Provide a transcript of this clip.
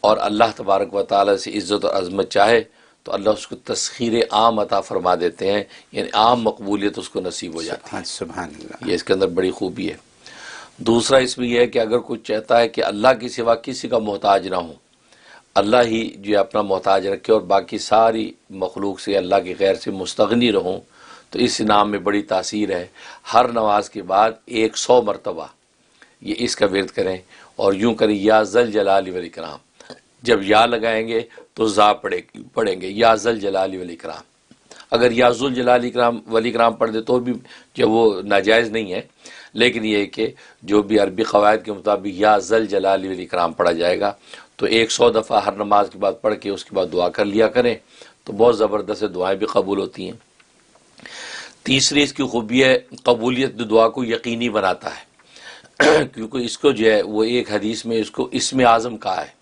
اور اللہ تبارک و تعالیٰ سے عزت اور عظمت چاہے تو اللہ اس کو تسخیر عام عطا فرما دیتے ہیں، یعنی عام مقبولیت اس کو نصیب ہو جاتی ہے۔ سبحان اللہ۔ یہ اس کے اندر بڑی خوبی ہے۔ دوسرا اس میں یہ ہے کہ اگر کوئی چاہتا ہے کہ اللہ کے سوا کسی کا محتاج نہ ہو، اللہ ہی جو اپنا محتاج رکھے اور باقی ساری مخلوق سے اللہ کے غیر سے مستغنی رہوں، تو اس نام میں بڑی تاثیر ہے۔ ہر نماز کے بعد 100 مرتبہ یہ اس کا ورد کریں اور یوں کریں یا ذل جلال والاکرام۔ جب یا لگائیں گے تو زا پڑھیں گے یا ذل جلال والاکرام۔ اگر یا ذل جلال والاکرام پڑھ دے تو بھی جب وہ ناجائز نہیں ہے، لیکن یہ ہے کہ جو بھی عربی قواعد کے مطابق یا ذل جلال والاکرام پڑھا جائے گا تو 100 دفعہ ہر نماز کے بعد پڑھ کے اس کے بعد دعا کر لیا کریں تو بہت زبردست دعائیں بھی قبول ہوتی ہیں۔ تیسری اس کی خوبی ہے قبولیت دعا کو یقینی بناتا ہے، کیونکہ اس کو جو ہے وہ ایک حدیث میں اس کو اسم اعظم کہا ہے